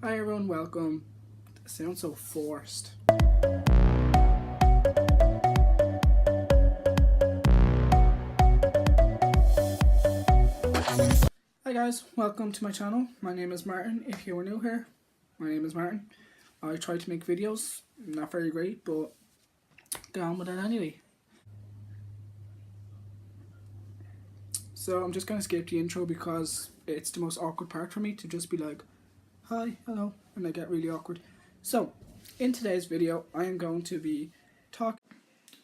Hi everyone, welcome. That sounds so forced. Hi guys, welcome to my channel. My name is Martin. If you are new here, my name is Martin. I try to make videos, not very great, but get on with it anyway. So I'm just going to skip the intro because it's the most awkward part for me to just be like, hi, hello, and I get really awkward. So, in today's video, I am going to be talking.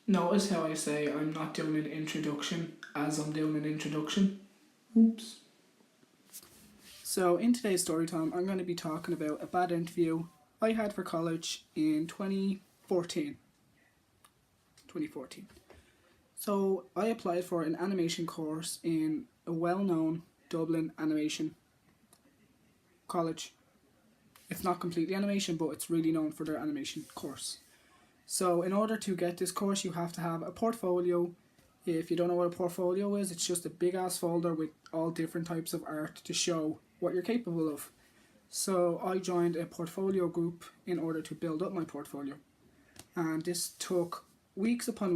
Notice how I say I'm not doing an introduction as I'm doing an introduction. Oops. So, in today's story time, I'm going to be talking about a bad interview I had for college in 2014. So, I applied for an animation course in a well-known Dublin animation college. It's not completely animation, but it's really known for their animation course. So in order to get this course, you have to have a portfolio. If you don't know what a portfolio is, it's just a big ass folder with all different types of art to show what you're capable of. So I joined a portfolio group in order to build up my portfolio. And this took weeks upon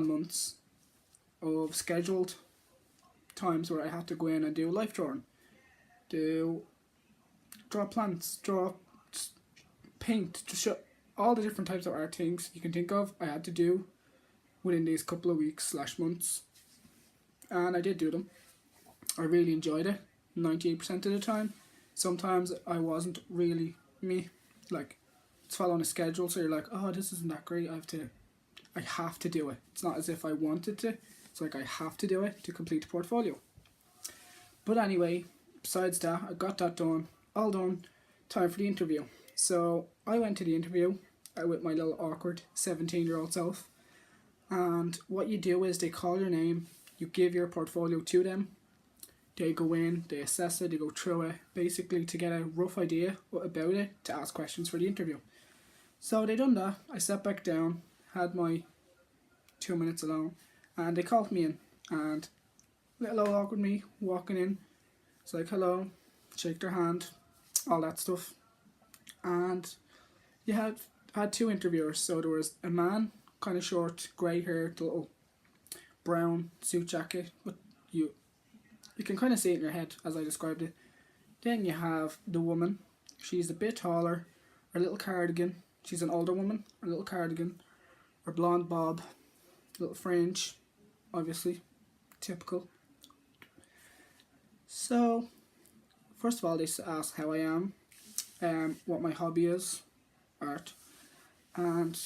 months of scheduled times where I had to go in and do life drawing, draw plants, draw paint, to show all the different types of art things you can think of. I had to do within these couple of weeks / months, and I did do them. I really enjoyed it 98% of the time. Sometimes I wasn't really me, like it's following a schedule, so you're like, oh, this isn't that great, I have to do it. It's not as if I wanted to, it's like I have to do it to complete the portfolio. But anyway, besides that, I got that done, all done. Time for the interview. So I went to the interview with my little awkward 17-year-old self, and what you do is they call your name, you give your portfolio to them, they go in, they assess it, they go through it, basically to get a rough idea about it, to ask questions for the interview. So they done that, I sat back down, had my 2 minutes alone, and they called me in, and little old awkward me walking in, it's like hello, shake their hand, all that stuff. And you had two interviewers, so there was a man, kind of short, grey haired, little brown suit jacket, but you can kind of see it in your head as I described it. Then you have the woman, she's a bit taller, her little cardigan, she's an older woman, her little cardigan, her blonde bob, little fringe, obviously, typical. So, first of all, they ask how I am, what my hobby is, art, and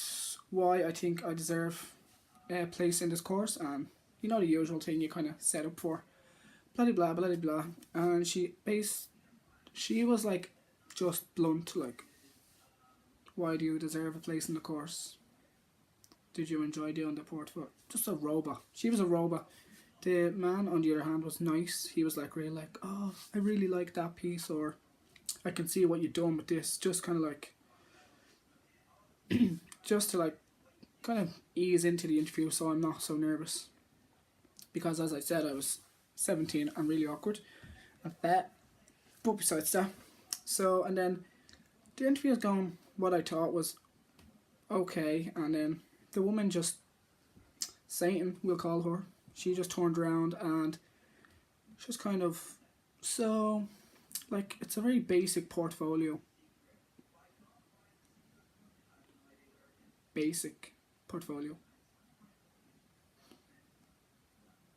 why I think I deserve a place in this course, and you know the usual thing you kind of set up for, blah blah blah blah. And she was like just blunt, like, why do you deserve a place in the course? Did you enjoy doing the portfolio? Just a robot. She was a robot. The man on the other hand was nice. He was like really like, oh, I really like that piece, or I can see what you've done with this. Just kind of like, just to like, kind of ease into the interview so I'm not so nervous. Because as I said, I was 17 and really awkward and fat. But besides that, so, and then the interview was going, what I thought was okay, and then the woman just, Satan, we'll call her, she just turned around and she was kind of, so, like, it's a very basic portfolio.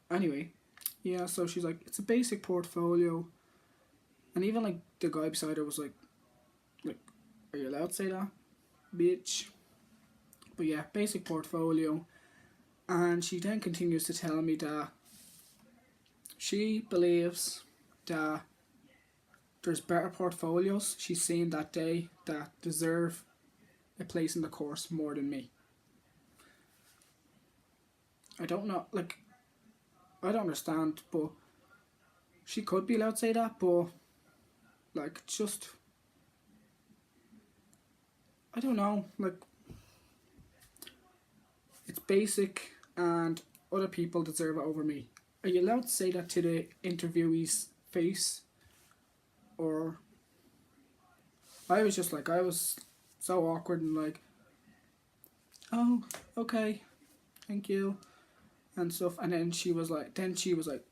Anyway, yeah, so she's like, it's a basic portfolio. And even like the guy beside her was like, are you allowed to say that? Bitch. But yeah, basic portfolio. And she then continues to tell me that she believes that there's better portfolios she's seen that day that deserve a place in the course more than me. I don't know, like, I don't understand, but she could be allowed to say that, but like, just, I don't know, like, it's basic and other people deserve it over me. Are you allowed to say that to the interviewee's face? Or I was just like, I was so awkward and like, oh, okay, thank you, and stuff. And then she was like,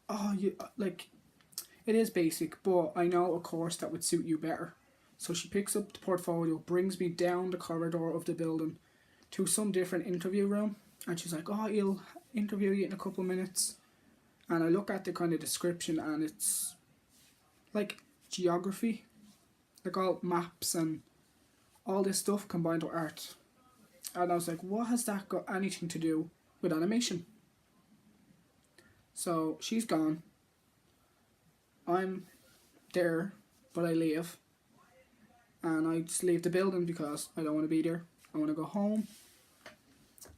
oh, you like, it is basic, but I know a course that would suit you better. So she picks up the portfolio, brings me down the corridor of the building to some different interview room, and she's like, oh, he'll interview you in a couple of minutes. And I look at the kind of description, and it's like geography, like all maps and all this stuff combined with art. And I was like, what has that got anything to do with animation? So she's gone. I'm there, but I leave. And I just leave the building because I don't want to be there. I want to go home.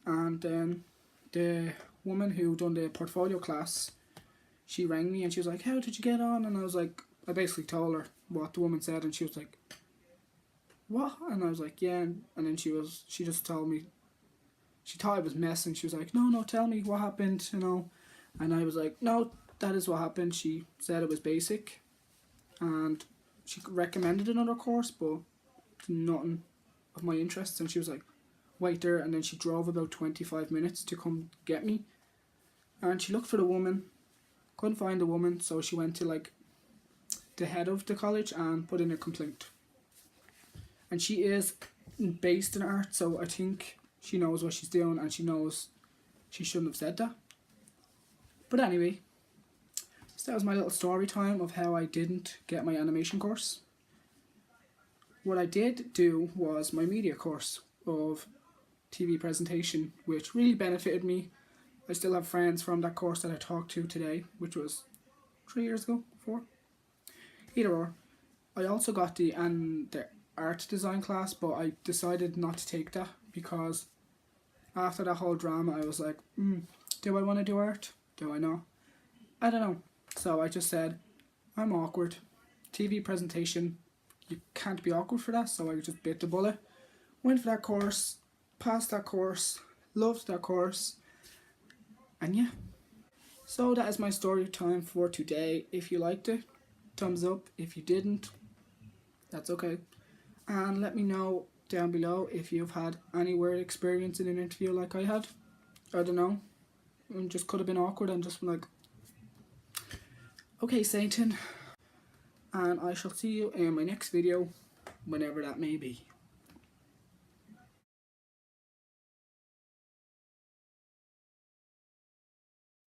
And then the woman who done the portfolio class, she rang me and she was like, how did you get on? And I was like, I basically told her what the woman said, and she was like, what? And I was like, yeah. And then she just told me, she thought I was messing. She was like, no, tell me what happened, you know. And I was like, no, that is what happened. She said it was basic, and she recommended another course, but nothing of my interest. And she was like, wait there. And then she drove about 25 minutes to come get me, and she looked for the woman, couldn't find the woman, so she went to like the head of the college and put in a complaint. And she is based in art, so I think she knows what she's doing, and she knows she shouldn't have said that. But anyway, so that was my little story time of how I didn't get my animation course. What I did do was my media course of TV presentation, which really benefited me. I still have friends from that course that I talked to today, which was 3 years ago, 4. Either or. I also got the art design class, but I decided not to take that because after that whole drama I was like, do I want to do art? Do I not? I don't know. So I just said, I'm awkward. TV presentation, you can't be awkward for that, so I just bit the bullet. Went for that course, passed that course, loved that course, and yeah. So that is my story time for today. If you liked it, thumbs up. If you didn't, that's okay. And let me know down below if you've had any weird experience in an interview like I had. I don't know. It just could have been awkward and just been like, okay, Satan. And I shall see you in my next video, whenever that may be.